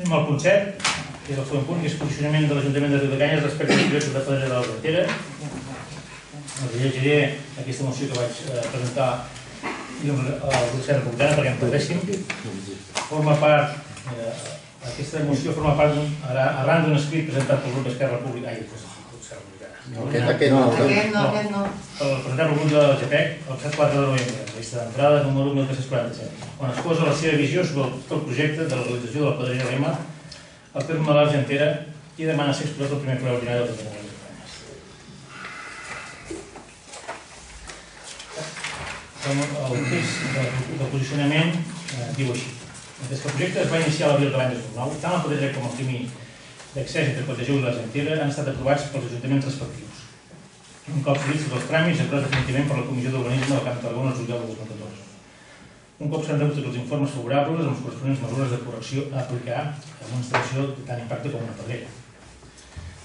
Anem al punt 7, que és el següent punt, que és posicionament de l'Ajuntament de Riudecanyes respecte al projecte de Pedrera de l'Argentera. Els llegiré aquesta moció que vaig presentar al grup d'Esquerra Republicana perquè em perdéssim. Forma part, aquesta moció forma part arran d'un escrit presentat pel grup d'Esquerra Republicana. Aquest no. Presentat pel grup de la GPEC el 4 de novembre, llista d'entrada número 1347, on exposa la seva visió sobre el projecte de la realització de la Pedrera de l'Ema al terme de l'Argentera i demana ser exposat el primer ple ordinari del Parlament de Riudecanyes. El text del posicionament diu així. Des que el projecte es va iniciar a l'abril de l'any 2009, tant la Pedrera com el camí d'accés entre Colldejou i l'Argentera han estat aprovats pels ajuntaments respectius. Un cop seguits tots els tràmits, aprovats definitivament per la Comissió d'Urbanisme del Camp de Tarragona el juliol de 2014. Un cop s'han rebut tots els informes favorables amb les corresponents mesures de correcció a aplicar en una instal·lació de tant impacte com una pedrera.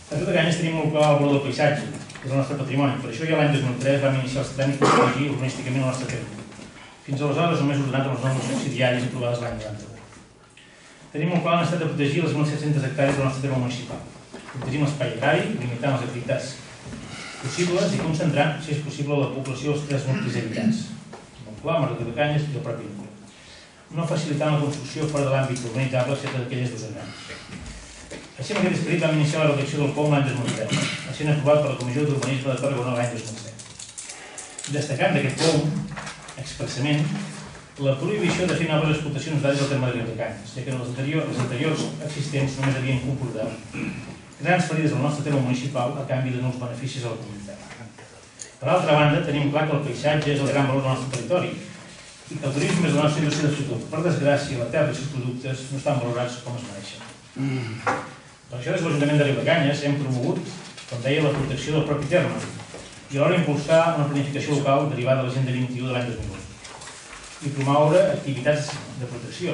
A Riudecanyes tenim molt clar el valor del paisatge, que és el nostre patrimoni. Per això ja l'any 2003 vam iniciar els tràmits per corregir urbanísticament el nostre terme. Fins aleshores només ordenat amb les normes subsidiàries aprovades l'any 91. Tenim molt clar la necessitat de protegir les 1.700 hectàrees del nostre terme municipal, protegint l'espai agrari, limitant les activitats possibles i concentrant, si és possible, la població dels 3 nuclis habitats, Montclar, Riudecanyes i el propi nucli. No facilitant la construcció fora de l'àmbit urbanitzable, excepte d'aquelles d'ús agrari. Així, amb aquest esperit, vam iniciar la redacció del POUM l'any 2010, sent aprovat per la Comissió d'Urbanisme de Tarragona l'any 2007. Destacant d'aquest POUM, expressament, la prohibició de fer noves explotacions d'àrees al terme de Riudecanyes, ja que les anteriors existents només havien comportat grans ferides al nostre terme municipal a canvi de nous beneficis a la comunitat. Per altra banda, tenim clar que el paisatge és el gran valor del nostre territori i que el turisme és la nostra indústria de futur. Per desgràcia, la terra i els seus productes no estan valorats com es mereixen. Per això, des de l'Ajuntament de Riudecanyes hem promogut, com deia, la protecció del propi terme i alhora impulsar una planificació local derivada de l'Agenda 21 de l'any 2008 i promoure activitats de protecció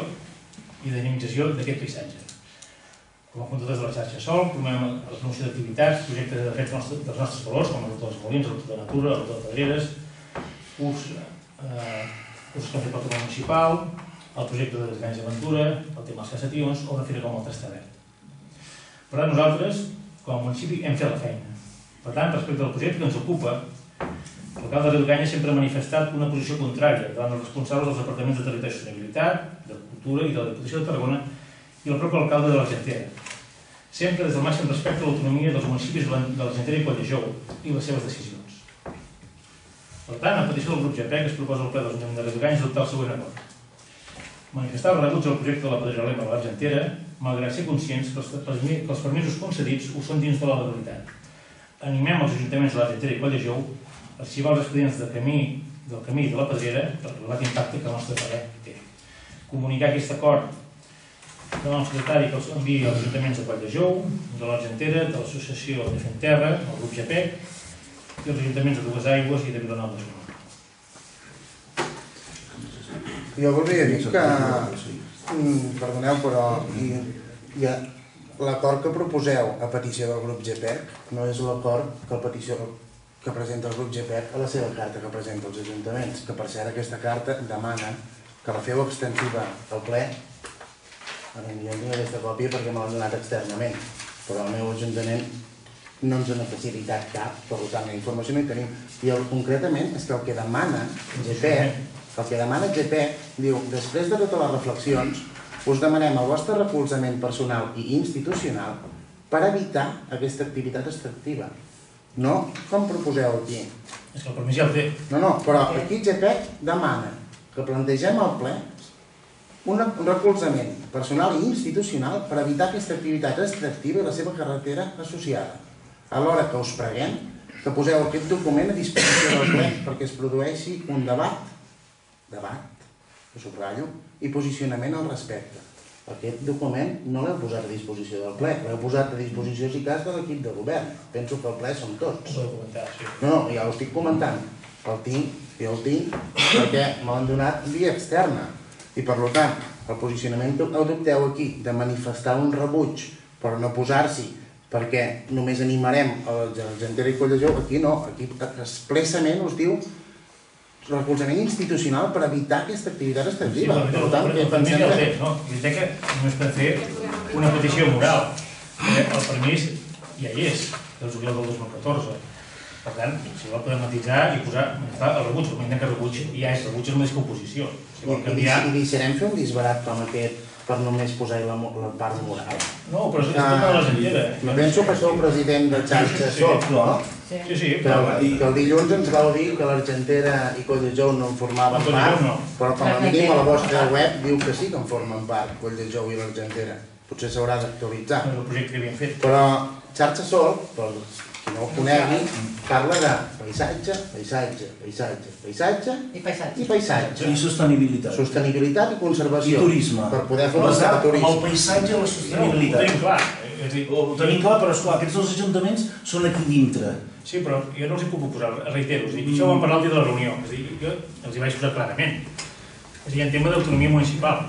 i de dinamització d'aquest paisatge. Com a fundadors de la xarxa Sol, promovem la promoció d'activitats, projectes de defensa dels nostres valors, com el Ruta dels Molins, el Ruta de Natura, el Ruta de Pedreres, cursos que han fet pel Tribunal Municipal, el projecte de les Grans Aventura, el tema dels cassations o una fira com el Testament. Per tant, nosaltres, com a municipi, hem fet la feina. Per tant, respecte al projecte que ens ocupa, l'alcalde de Riudecanyes sempre ha manifestat una posició contrària davant els responsables dels departaments de Territori i Sostenibilitat, de Cultura i de la Diputació de Tarragona i el propi alcalde de l'Argentera, sempre des del màxim respecte a l'autonomia dels municipis de l'Argentera i Colldejou i les seves decisions. Per tant, a petició del grup GPEC es proposa al ple de l'Ajuntament de Riudecanyes adoptar el següent acord. Manifestar el rebuig al projecte de la Pedrera de l'Ema a l'Argentera, malgrat ser conscients que els permisos concedits ho són dins de la legalitat. Animem els ajuntaments de l'Argentera i Colldejou a arxivar els expedients del camí de la Pedrera per l'elevat impacte que el nostre parer té. Comunicar aquest acord del nostre secretari que els enviï als ajuntaments de Colldejou, de l'Argentera, de l'associació de Fent Terra, el grup GPEC i els ajuntaments de Dues Aigües i de Vilanova de Segona. Jo voldria dir que, perdoneu, però l'acord que proposeu a petició del grup GPEC no és l'acord que presenta el grup GPEC a la seva carta que presenta als ajuntaments, que per cert aquesta carta demana que la feu extensiva al ple. Jo en tinc aquesta còpia perquè me l'han donat externament, però el meu ajuntament no ens ha facilitat cap, per tant la informació no hi tenim. I concretament és que el que demana GPEC diu, després de totes les reflexions, us demanem el vostre recolzament personal i institucional per evitar aquesta activitat extractiva. No com proposeu aquí. És que el permís ja el té. No, però aquí GPEC demana que plantegem al ple un recolzament personal i institucional per evitar aquesta activitat extractiva i la seva carretera associada. Alhora que us preguem que poseu aquest document a disposició del ple perquè es produeixi un debat, ho subratllo, i posicionament al respecte. Aquest document no l'heu posat a disposició del ple, l'heu posat a disposició, si cas, de l'equip de govern. Penso que el ple som tots. No, ja ho estic comentant. Jo el tinc perquè me l'han donat via externa. I per tant, el posicionament que adopteu aquí de manifestar un rebuig per no posar-s'hi perquè només animarem l'Argentera i Colldejou, aquí no, aquí expressament us diu recolzament institucional per evitar aquesta activitat extractiva. Per tant, el permís ja el té, no? La biblioteca només per fer una petició moral. El permís ja hi és, del juliol del 2014. Per tant, si vol podem matisar i posar el rebuig, el moment que rebuig ja és rebuig, és el mateix que oposició. I deixarem fer un disbarat com aquest per només posar-hi la part moral? No, però és tota l'Argentera. Jo penso que sou president de xarxa SOC, no? Sí. Que el dilluns ens vau dir que l'Argentera i Colldejou no en formaven part, però com a mínim a la vostra web diu que sí que en formen part, Colldejou i l'Argentera. Potser s'haurà d'actualitzar. El projecte que havíem fet. Però xarxa SOC, per qui no ho conegui, parla de paisatge, paisatge, paisatge, paisatge i paisatge. I sostenibilitat. Sostenibilitat i conservació. I turisme. Per poder fomentar el turisme. El paisatge i la sostenibilitat. Ho tenim clar. Ho tenim clar, però esclar, aquests dos ajuntaments són aquí dintre. Sí, però jo no els hi puc posar, reitero, això ho vam parlar el dia de la reunió, jo els hi vaig posar clarament. És a dir, en tema d'autonomia municipal,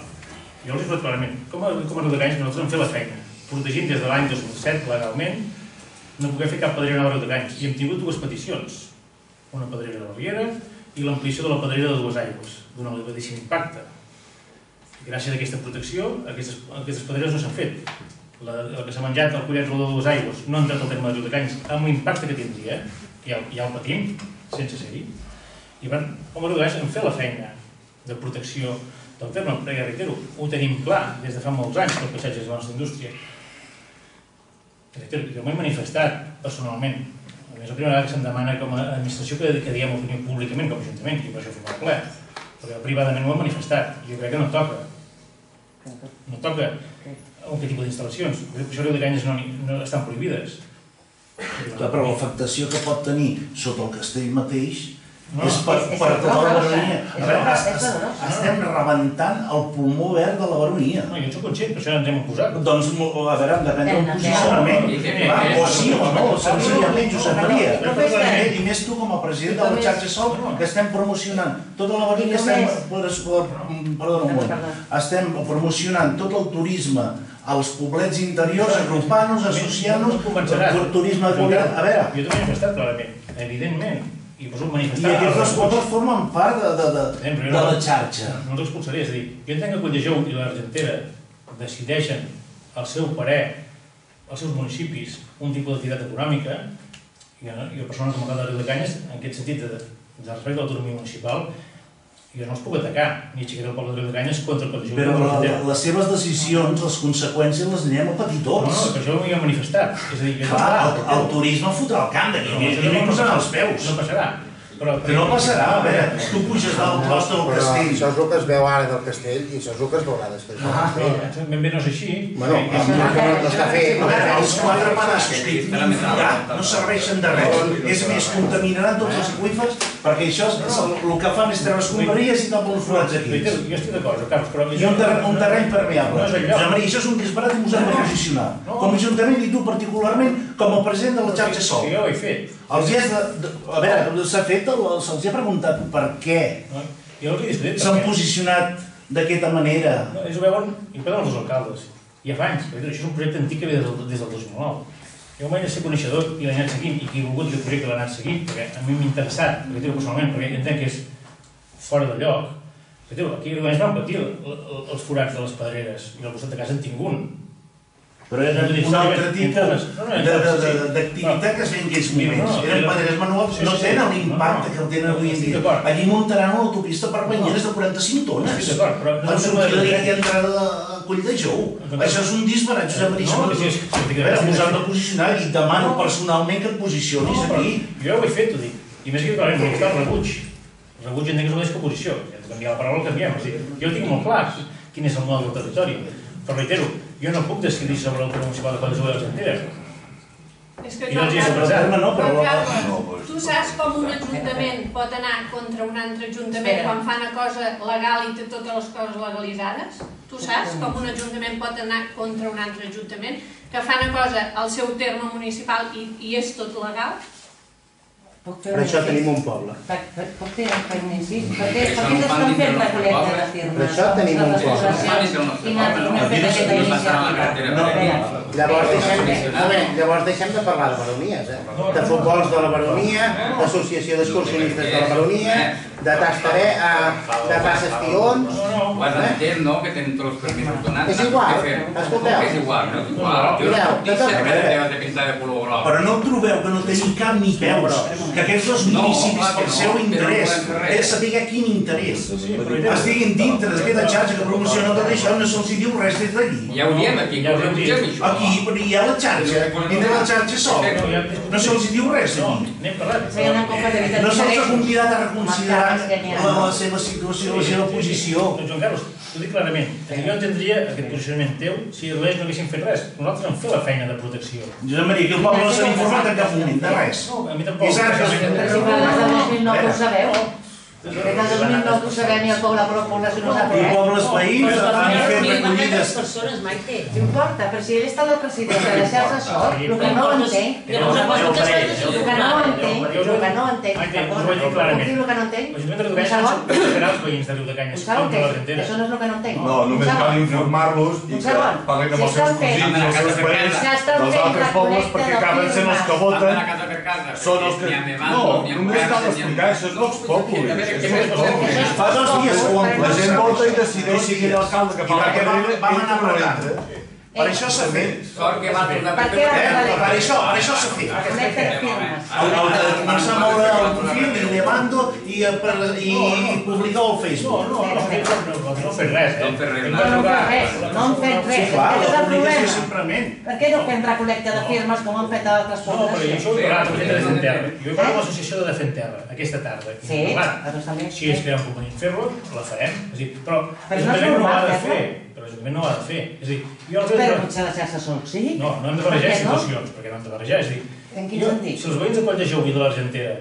jo els he posat clarament. Com a Riudecanys nosaltres hem fet la feina, protegint des de l'any 2007 legalment, no poder fer cap pedrera nova a Riudecanys. I hem tingut dues peticions, una pedrera de la Riera i l'ampliació de la pedrera de Dues Aigües, d'un elevadíssim impacte. Gràcies a aquesta protecció, aquestes pedreres no s'han fet. La que s'ha menjat el collet rodó de Dues Aigües no ha entrat al terme de Riudecanys amb l'impacte que tindria, ja el patim, sense ser-hi. I com a Riudecanys hem fet la feina de protecció del terme, però ja reitero, ho tenim clar des de fa molts anys que el paisatge és la nostra indústria. Jo m'he manifestat personalment, a més la primera vegada que se'm demana com a administració que diguem opinió públicament com a ajuntament, i per això fem el ple, però privadament ho he manifestat, jo crec que no toca. No toca aquest tipus d'instal·lacions, per això Riudecanys no estan prohibides. Clar, però l'afectació que pot tenir sota el castell mateix és per tota la baronia. Estem rebentant el pulmó verd de la baronia. No, jo en soc conscient, per això ens hem oposat. Doncs, a veure, hem de prendre un posicionament. O sí o no, senzillament, Josep Maria. I més tu com a president de la xarxa SOC, que estem promocionant tota la baronia, estem promocionant tot el turisme als poblets interiors, agrupant-nos, associant-nos, turisme de qualitat. A veure... Jo també he estat clarament, evidentment. I aquests dos pobles formen part de la xarxa. No els expulsaré, és a dir, jo entenc que Colldejou i l'Argentera decideixen el seu parer, als seus municipis, un tipus d'activitat econòmica, i jo personalment com a alcalde de Riudecanys, en aquest sentit de respecte a l'autonomia municipal, jo no els puc atacar, ni aixecaré el poble de Riudecanys contra el Colldejou. Però les seves decisions, les conseqüències les anirem a petitons. No, per això m'hi he manifestat. El turisme fotrà el camp d'aquí, i no posaran els peus. No passarà. Que no passarà, a veure, tu puges dalt costa del castell. Això és el que es veu ara del castell i això és el que es veurà després del castell. Ben bé no és així. Bueno, no està fet. Els quatre pedaços que hi tenim no serveixen de res. És més, contaminaran tots els aqüífers perquè això el que fan és treure escombraries i tapar uns forats aquí. Jo estic d'acord, Carles, però... I un terreny permeable. Josep Maria, això és un disbarat i ens hem de posicionar. Com a ajuntament i tu particularment com a president de la xarxa SOC. Jo ho he fet. A veure, s'ha fet, se'ls ha preguntat per què s'han posicionat d'aquesta manera. Ells ho veuen, i ho veuen els alcaldes, ja fa anys, perquè això és un projecte antic que ve des del 2009. Jo m'he de ser coneixedor i l'he anat seguint, i qui ha volgut aquest projecte l'ha anat seguint, perquè a mi m'ha interessat, perquè tiro personalment, perquè entenc que és fora de lloc. Aquí a van patir els forats de les pedreres, i al costat de casa en tinc un. Però era un altre tipus d'activitat que es feia en aquells moments. Eren pedreres manuals, no tenen l'impacte que el tenen avui en dia. Allí muntaran una autopista per banyeres de 45 tones. En sortida i entrada a Colldejou. Això és un disbarat, Josep Maria. Ens hem de posicionar i demano personalment que et posicionis aquí. Jo ho he fet, t'ho dic. I més que clarament, m'ha el rebuig. El rebuig entenc que és el mateix que oposició. Si hem de canviar la paraula, el canviem. Jo tinc molt clar quin és el model del territori. Però reitero, jo no puc decidir sobre l'autonomia municipal de Colldejou i l'Argentera. És que, Carles, tu saps com un ajuntament pot anar contra un altre ajuntament quan fa una cosa legal i té totes les coses legalitzades? Tu saps com un ajuntament pot anar contra un altre ajuntament que fa una cosa al seu terme municipal i és tot legal? Per això tenim un poble. Puc fer un incís? Per què estan fent la col·lecta de firmes? Per això tenim un poble. Quina ha fet aquesta iniciativa? Llavors deixem de parlar de baronies, de futbols de la baronia, d'associació d'excursionistes de la baronia, de passes tions... Ho has entès, no?, que tenen tots els permisos donats. És igual, escolteu. És igual, no? Jo no puc dir sempre que de pintar de color groc. Però no trobeu que no tenim cap ni peus, que aquests dos municipis, pel seu interès, he de saber quin interès, estiguin dintre d'aquesta xarxa que promociona tot això, no se'ls diu res des d'allí. Ja ho diem aquí, que ho rebutgem això. Aquí hi ha la xarxa, dintre la xarxa sol, no se'ls diu res aquí. No se'ls ha convidat a reconsiderar la seva situació, la seva posició. Doncs Joan Carlos, t'ho dic clarament, jo entendria aquest posicionament teu si els no haguessin fet res. Nosaltres vam fer la feina de protecció. Josep Maria, que el poble no s'ha informat en cap moment, de res. No, a mi tampoc. Però si parles del 2009 ho sabeu. Des del 2009 ho sabem i el poble població no sap I res. pobles veïns han fet recollides. No importa, però si ell està del president de deixar-se sol, el que no entenc, el que no entenc, L'Ajuntament de Riudecanyes s'han superat els veïns de Riudecanyes contra la rentera. això no és el que no entenc. No, només cal informar-los i que parlin amb els seus cosins i els seus parents dels altres pobles perquè acaben sent els que voten, són els que... No, només cal explicar, això és Vox Populi. Fa 2 dies que ho han La gent vota i decideix si aquell alcalde que fa la carrera entra o no entra. Per això s'ha fet. Sort que va tornar Per què Per això s'ha fet. col·lecta de firmes? Començar a moure el perfil i llevant-ho i publicar-ho al Facebook. No han fet res, No han fet res. No han fet res, no han fet res. Sí, clar, Aquest és la el publicació problema. simplement. Per què no fem recol·lecta de firmes com han fet a altres No, però jo pobles? això ho he parlat amb gent de Defenterra. Jo he parlat amb l'associació de Defenterra aquesta tarda. Sí, però també... Si és que era convenient fer-lo, la farem. És a dir, però Però no és l'Ajuntament no ho ha normal de fer-lo. fer. Però l'Ajuntament no ho ha de fer. És a dir, jo els Però potser la xarxa sol sí? No, no hem de barrejar Per què no? situacions, perquè no hem de barrejar. És a dir, En quin sentit? si els veïns de Coll de Jou i de l'Argentera